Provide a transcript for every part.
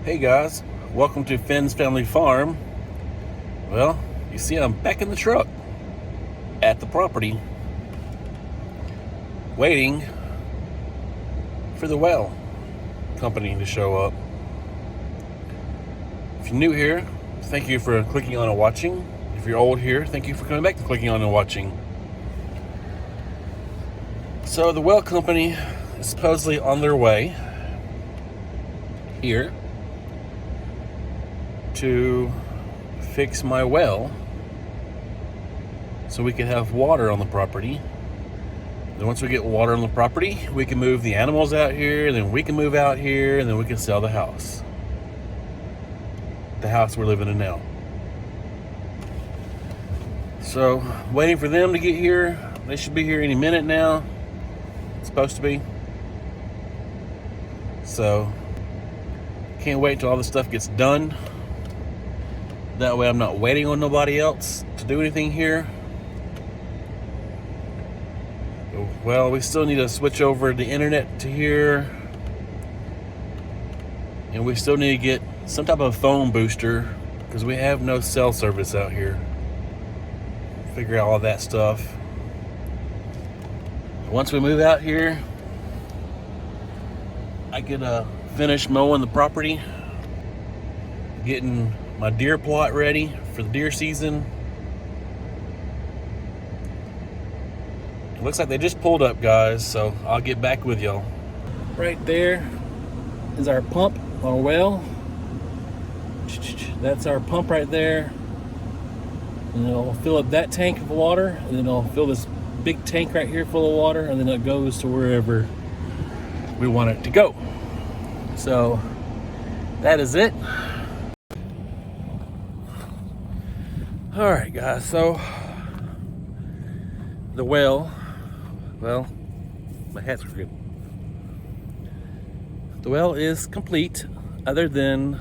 Hey guys, welcome to Finn's Family Farm. Well, you see I'm back in the truck at the property waiting for the well company to show up. If you're new here, thank you for clicking on and watching. If you're old here, thank you for coming back to clicking on and watching. So the well company is supposedly on their way here to fix my well so we can have water on the property. Then once we get water on the property, we can move the animals out here, then we can move out here, and then we can sell the house. The house we're living in now. So, waiting for them to get here. They should be here any minute now. It's supposed to be. So, can't wait till all this stuff gets done. That way I'm not waiting on nobody else to do anything here. Well, we still need to switch over the internet to here. And we still need to get some type of phone booster because we have no cell service out here. Figure out all that stuff. Once we move out here, I could finish mowing the property, getting my deer plot ready for the deer season. It looks like they just pulled up, guys, so I'll get back with y'all. Right there is our pump, our well. That's our pump right there. And it'll fill up that tank of water, and then it'll fill this big tank right here full of water, and then it goes to wherever we want it to go. So that is it. All right, guys, so the well, my hat's crooked. The well is complete, other than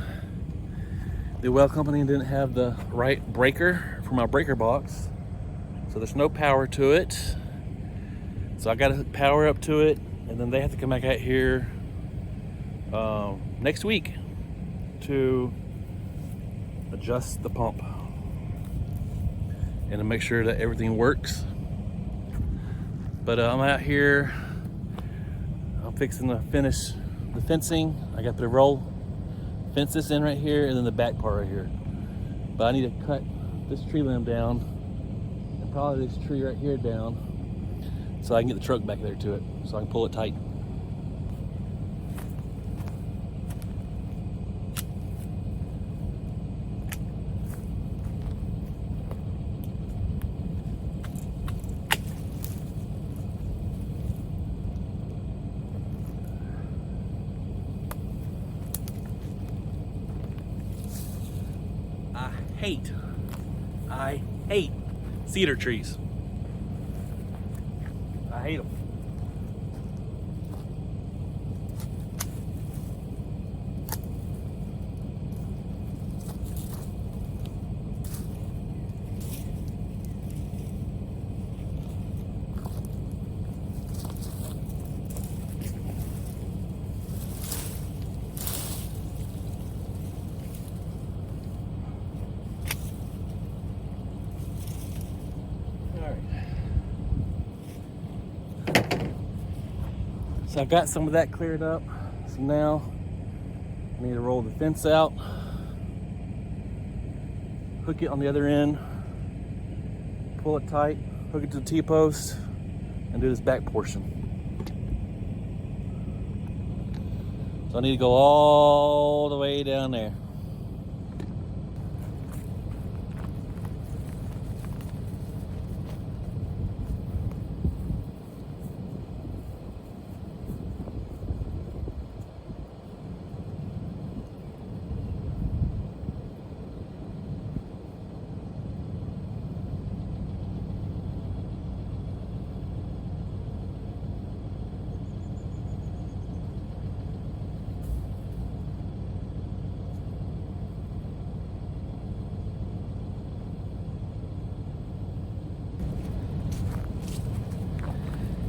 the well company didn't have the right breaker for my breaker box. So there's no power to it. So I got to power up to it, and then they have to come back out here next week to adjust the pump and to make sure that everything works. But I'm out here, I'm fixing to finish the fencing. I got the roll fence this in right here, and then the back part right here. But I need to cut this tree limb down, and probably this tree right here down, so I can get the truck back there to it, so I can pull it tight. I hate cedar trees. I hate them. So I've got some of that cleared up. So now I need to roll the fence out, hook it on the other end, pull it tight, hook it to the T-post, and do this back portion. So I need to go all the way down there.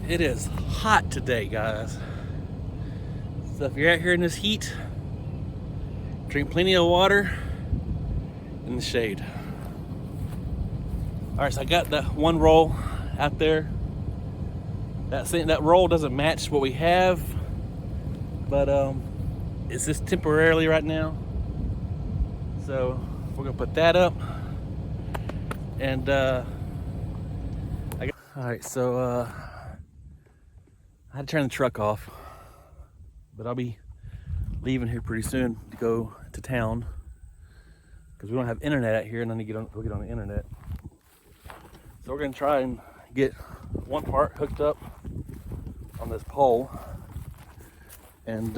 It is hot today, guys. So if you're out here in this heat, Drink plenty of water in the shade. All right, so I got the one roll out there. That roll doesn't match what we have, but it's just temporarily right now. So we're gonna put that up, and all right. So I had to turn the truck off, but I'll be leaving here pretty soon to go to town because we don't have internet out here, and I need to go get on the internet. So we're gonna try and get one part hooked up on this pole, and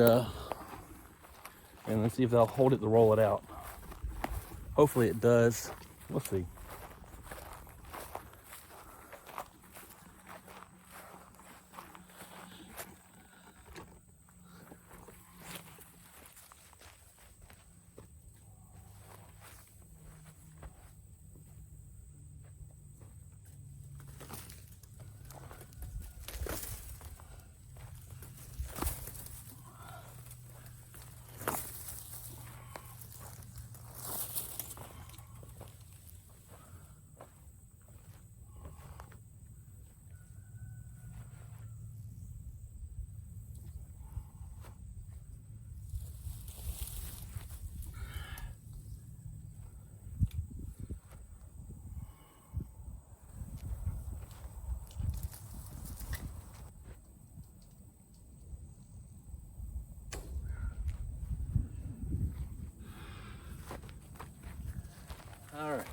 let's see if they'll hold it to roll it out. Hopefully it does. We'll see. All right.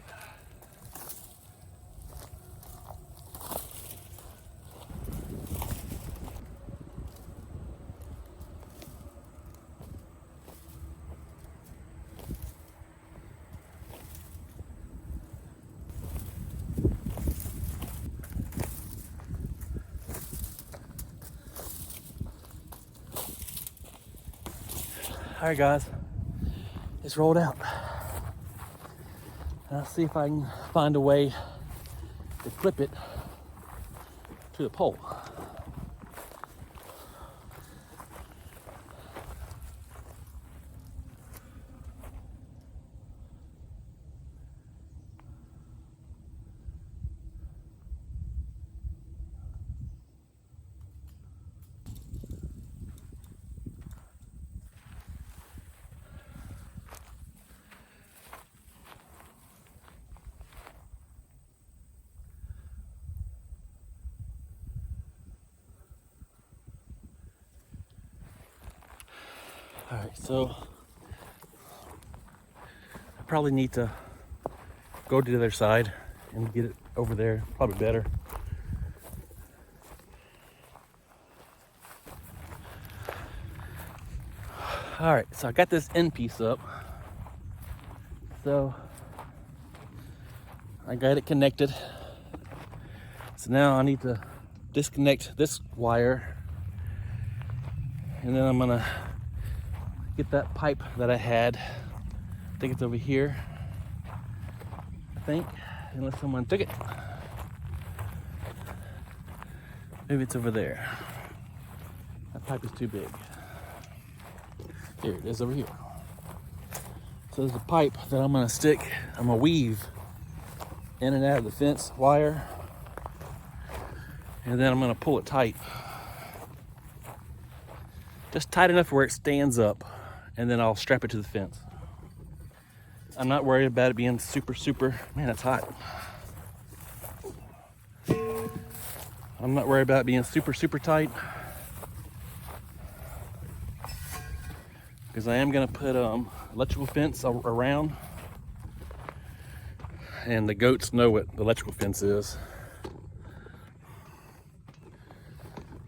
All right, guys, it's rolled out. I'll see if I can find a way to clip it to the pole. All right, so I probably need to go to the other side and get it over there, probably better. All right, so I got this end piece up. So I got it connected. So now I need to disconnect this wire, and then I'm gonna get that pipe that I had. I think it's over here. I think, unless someone took it. Maybe it's over there. That pipe is too big. Here it is over here. So there's a pipe that I'm gonna stick, I'm gonna weave in and out of the fence wire, and then I'm gonna pull it tight. Just tight enough where it stands up, and then I'll strap it to the fence. I'm not worried about it being super, man, that's hot. I'm not worried about it being super tight, because I am gonna put electrical fence around, and the goats know what the electrical fence is.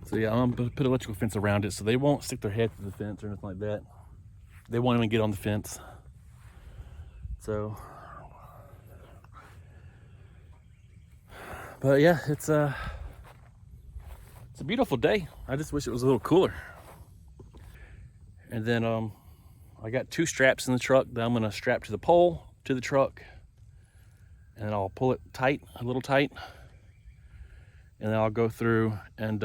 So yeah, I'm gonna put electrical fence around it so they won't stick their head through the fence or anything like that. They won't even get on the fence. So, but yeah, it's a beautiful day. I just wish it was a little cooler. And then I got 2 straps in the truck that I'm gonna strap to the pole, to the truck, and I'll pull it tight, a little tight, and then I'll go through and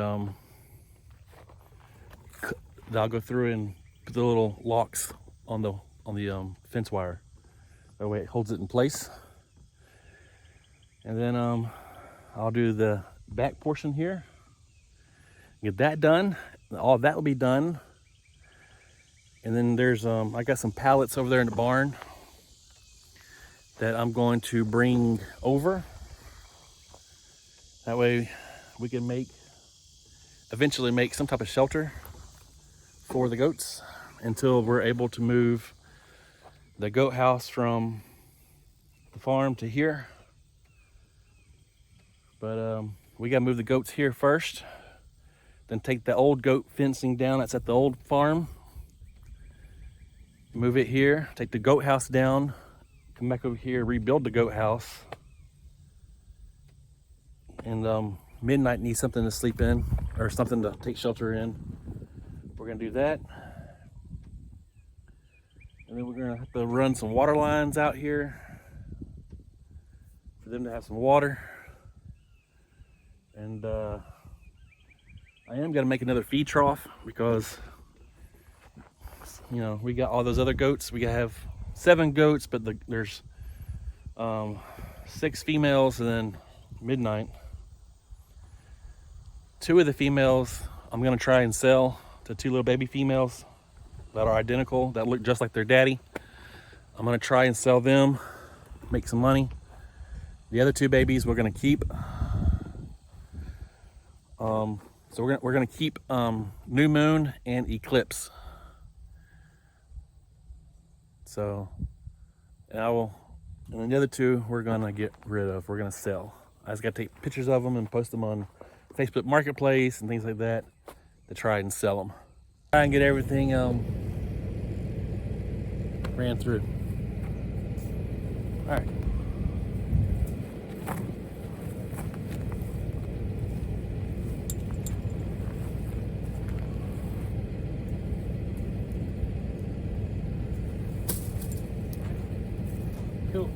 put the little locks on fence wire. That way it holds it in place. And then I'll do the back portion here. Get that done. All of that will be done. And then there's I got some pallets over there in the barn that I'm going to bring over. That way we can eventually make some type of shelter for the goats until we're able to move the goat house from the farm to here. But we gotta move the goats here first, then take the old goat fencing down that's at the old farm, move it here, take the goat house down, come back over here, rebuild the goat house. And Midnight needs something to sleep in, or something to take shelter in. We're gonna do that. And then we're gonna have to run some water lines out here for them to have some water. And I am gonna make another feed trough because, you know, we got all those other goats. We gotta have 7 goats, but there's 6 females and then Midnight. 2 of the females I'm gonna try and sell to 2 little baby females that are identical, that look just like their daddy. I'm gonna try and sell them, make some money. The other 2 babies we're gonna keep. So we're gonna keep New Moon and Eclipse. So, and then the other 2 we're gonna get rid of. We're gonna sell. I just gotta take pictures of them and post them on Facebook Marketplace and things like that to try and sell them. Try and get everything ran through. All right. Cool.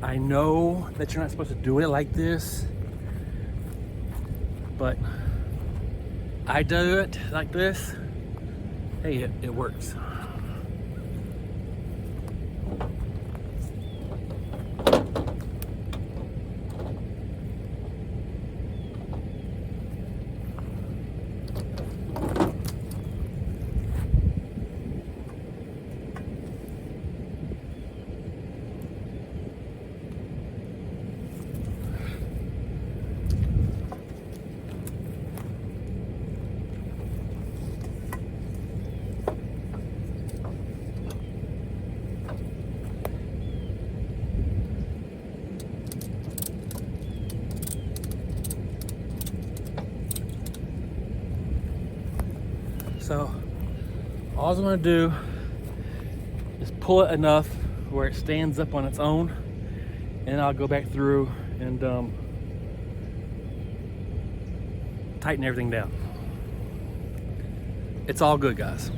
I know that you're not supposed to do it like this, but I do it like this. Hey, it works. So all I'm gonna do is pull it enough where it stands up on its own, and I'll go back through and tighten everything down. It's all good, guys.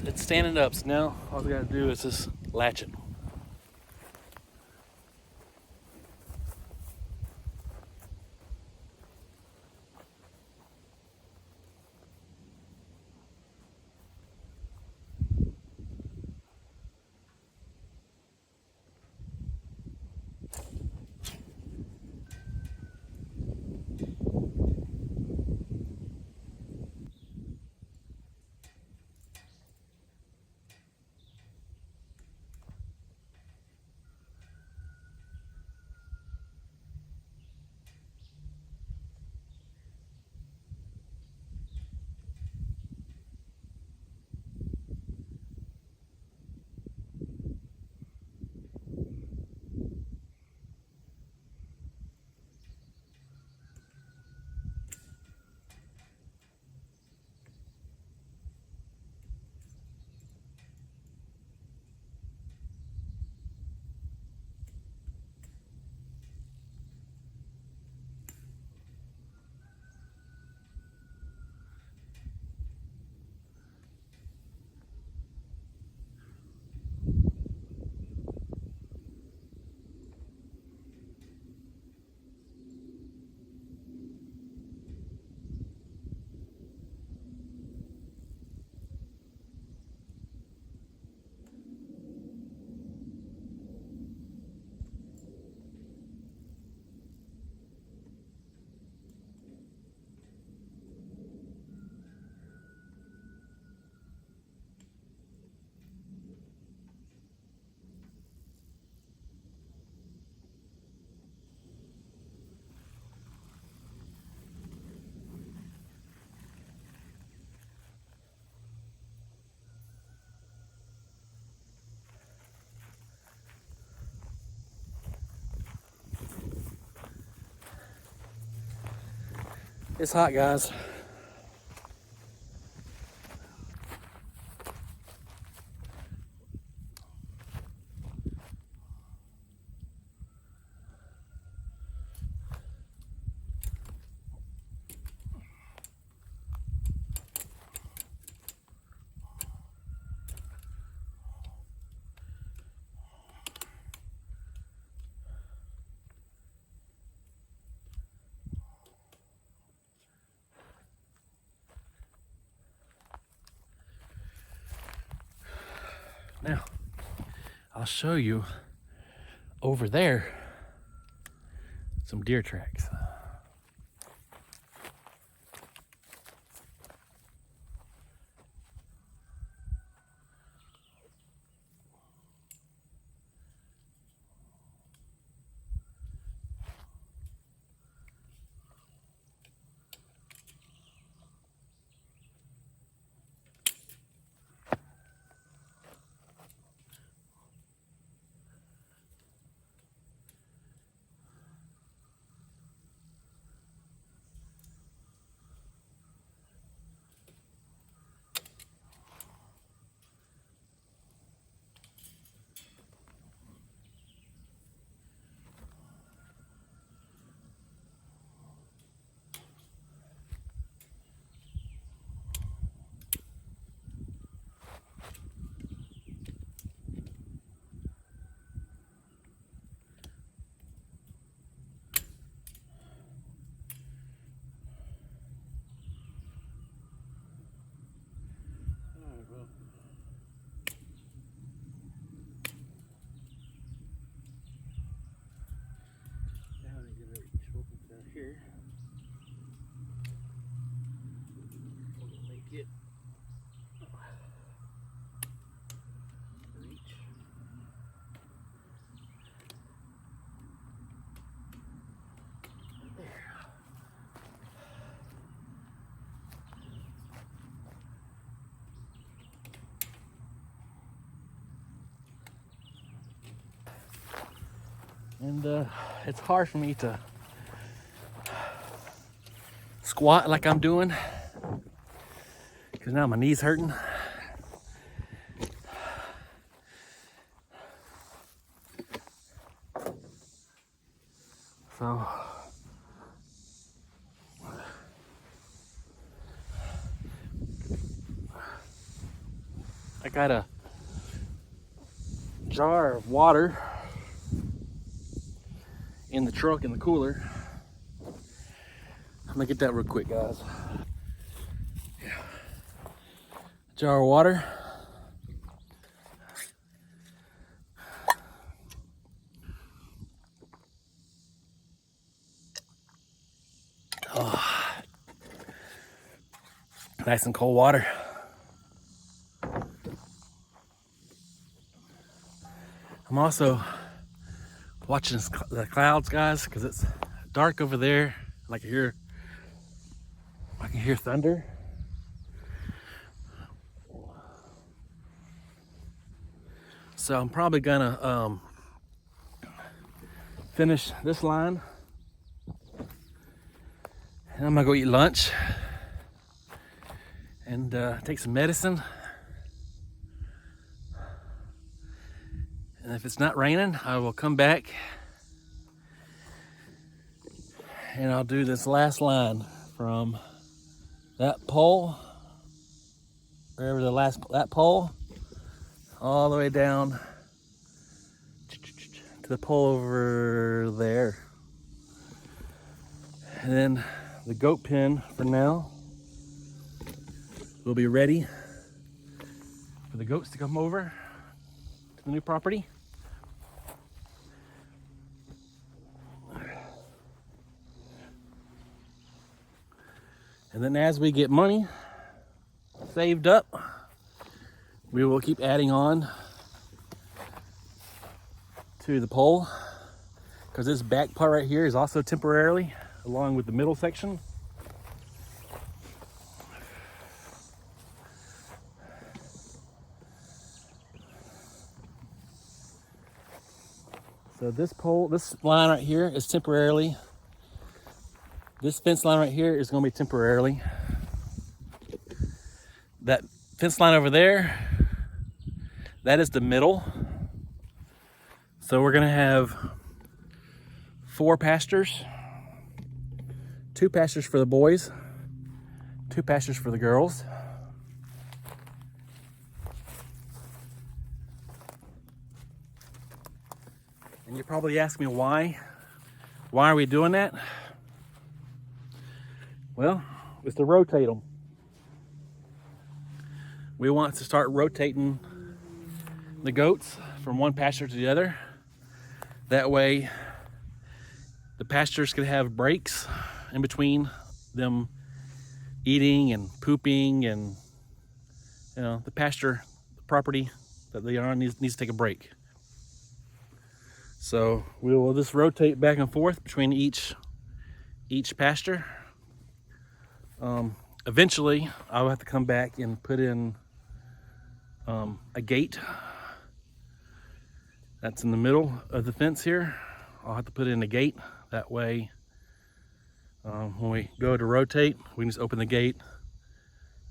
It's standing up, so now all we gotta do is just latch it. It's hot, guys. Now, I'll show you over there some deer tracks. Here. Make it reach. There. And it's hard for me to squat like I'm doing because now my knee's hurting. So I got a jar of water in the truck in the cooler. I'm gonna get that real quick, guys. Yeah. Jar of water. Oh. Nice and cold water. I'm also watching the clouds, guys, because it's dark over there. I can hear thunder. So I'm probably gonna finish this line, and I'm gonna go eat lunch and take some medicine. And if it's not raining, I will come back and I'll do this last line from that pole, wherever that pole, all the way down to the pole over there. And then the goat pen for now will be ready for the goats to come over to the new property. And then as we get money saved up, we will keep adding on to the pole, because this back part right here is also temporarily, along with the middle section. So this line right here is temporarily This fence line right here is going to be temporarily. That fence line over there, that is the middle. So we're going to have 4 pastures. 2 pastures for the boys, 2 pastures for the girls. And you're probably asking me why are we doing that? Well, it's to rotate them. We want to start rotating the goats from one pasture to the other. That way the pastures can have breaks in between them eating and pooping, and you know, the pasture, the property that they are on needs to take a break. So we will just rotate back and forth between each pasture. Eventually I will have to come back and put in a gate that's in the middle of the fence here. I'll have to put in a gate. That way when we go to rotate, we can just open the gate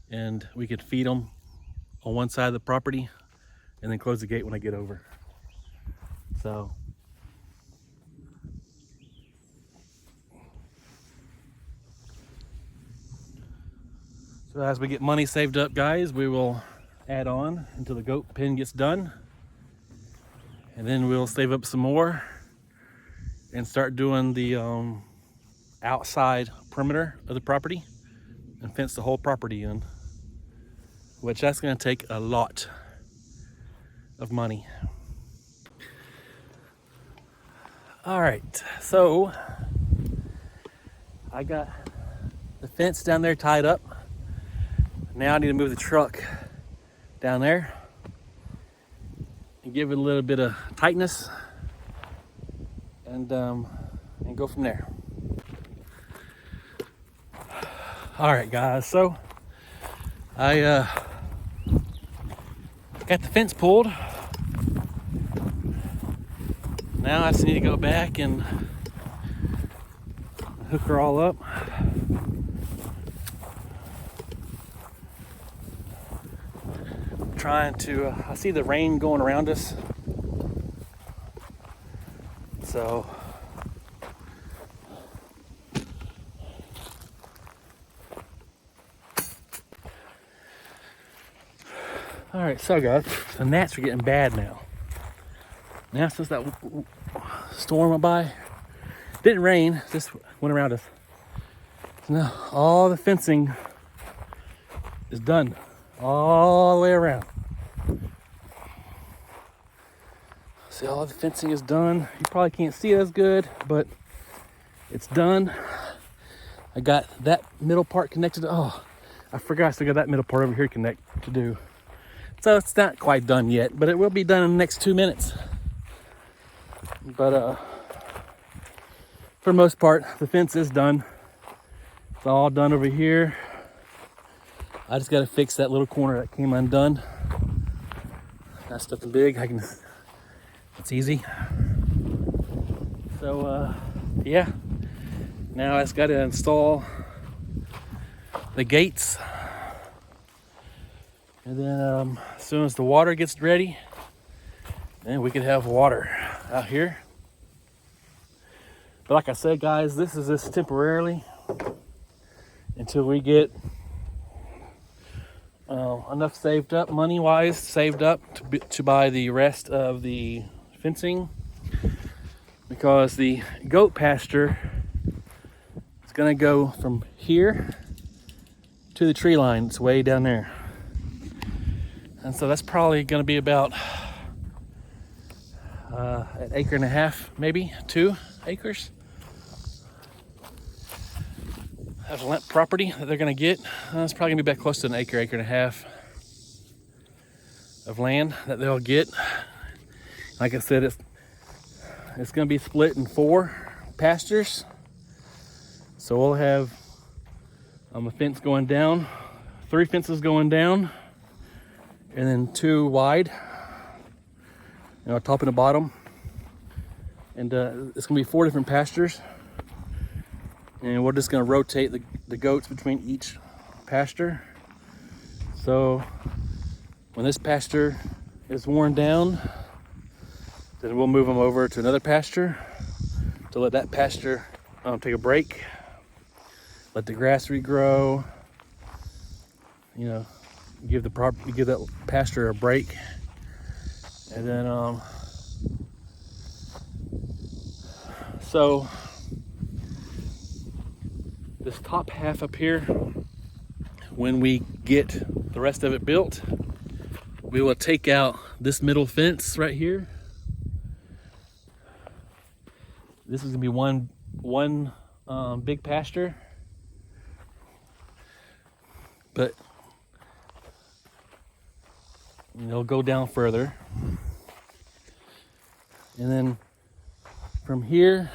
and we could feed them on one side of the property and then close the gate when I get over. So as we get money saved up, guys, we will add on until the goat pen gets done. And then we'll save up some more and start doing the outside perimeter of the property and fence the whole property in, which that's going to take a lot of money. All right, so I got the fence down there tied up. Now I need to move the truck down there and give it a little bit of tightness and go from there. All right, guys, so I got the fence pulled. Now I just need to go back and hook her all up. Trying to, I see the rain going around us, so all right, so guys, the gnats are getting bad now. Now since that storm went by, didn't rain, just went around us. So now all the fencing is done. All the way around. See, all the fencing is done. You probably can't see it as good, but it's done. I got that middle part connected. Oh, I forgot I still got that middle part over here to do. So it's not quite done yet, but it will be done in the next 2 minutes. But for the most part, the fence is done. It's all done over here. I just got to fix that little corner that came undone. That's nothing big. It's easy. So yeah, now I just got to install the gates, and then as soon as the water gets ready, then we could have water out here. But like I said, guys, this is just temporarily until we get enough saved up, money-wise, saved up to buy the rest of the fencing, because the goat pasture is going to go from here to the tree line. It's way down there, and so that's probably going to be about an acre and a half, maybe 2 acres of land property that they're going to get. It's probably going to be back close to an acre and a half of land that they'll get. Like I said, it's going to be split in 4 pastures. So we'll have a fence going down, 3 fences going down, and then 2 wide, top and the bottom. And it's going to be 4 different pastures. and we're just going to rotate the goats between each pasture. So when this pasture is worn down, then we'll move them over to another pasture to let that pasture take a break, let the grass regrow, you know, give that pasture a break. And then so this top half up here, when we get the rest of it built, we will take out this middle fence right here. This is gonna be one big pasture, but it'll go down further. And then from here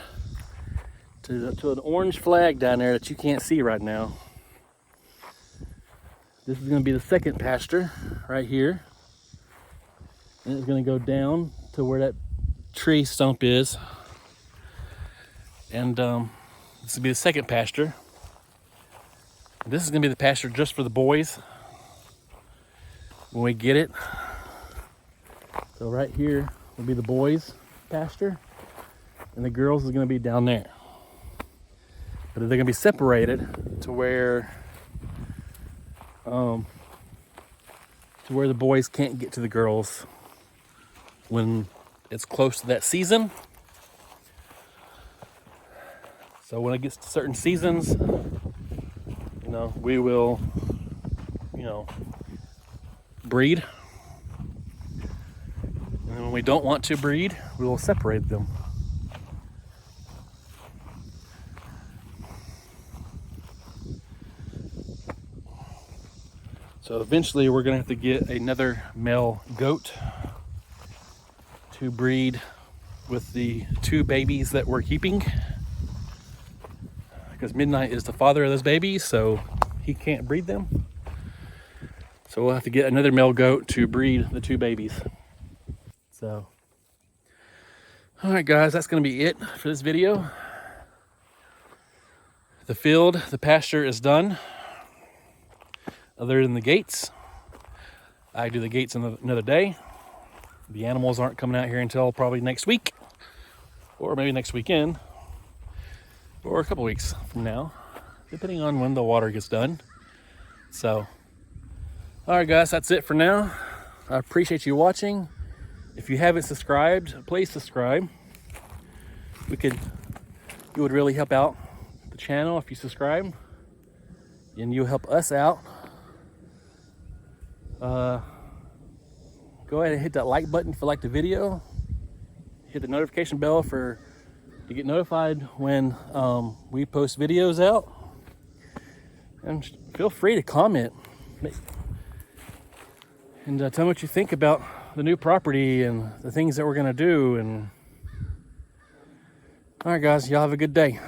to an orange flag down there that you can't see right now, this is going to be the second pasture right here. And it's going to go down to where that tree stump is. And this will be the second pasture. This is going to be the pasture just for the boys when we get it. So right here will be the boys' pasture, and the girls is going to be down there. But they're going to be separated to where the boys can't get to the girls when it's close to that season. So when it gets to certain seasons, you know, we will, you know, breed. And when we don't want to breed, we will separate them. So eventually we're gonna have to get another male goat to breed with the 2 babies that we're keeping, because Midnight is the father of those babies, so he can't breed them. So we'll have to get another male goat to breed the 2 babies. So, all right guys, that's gonna be it for this video. The pasture is done. Other than the gates, I do the gates another day. The animals aren't coming out here until probably next week, or maybe next weekend, or a couple weeks from now, depending on when the water gets done. So, all right guys, that's it for now. I appreciate you watching. If you haven't subscribed, please subscribe. You would really help out the channel if you subscribe, and you help us out. Go ahead and hit that like button if you like the video. Hit the notification bell to get notified when we post videos out. And feel free to comment and tell me what you think about the new property and the things that we're gonna do. And all right guys, y'all have a good day.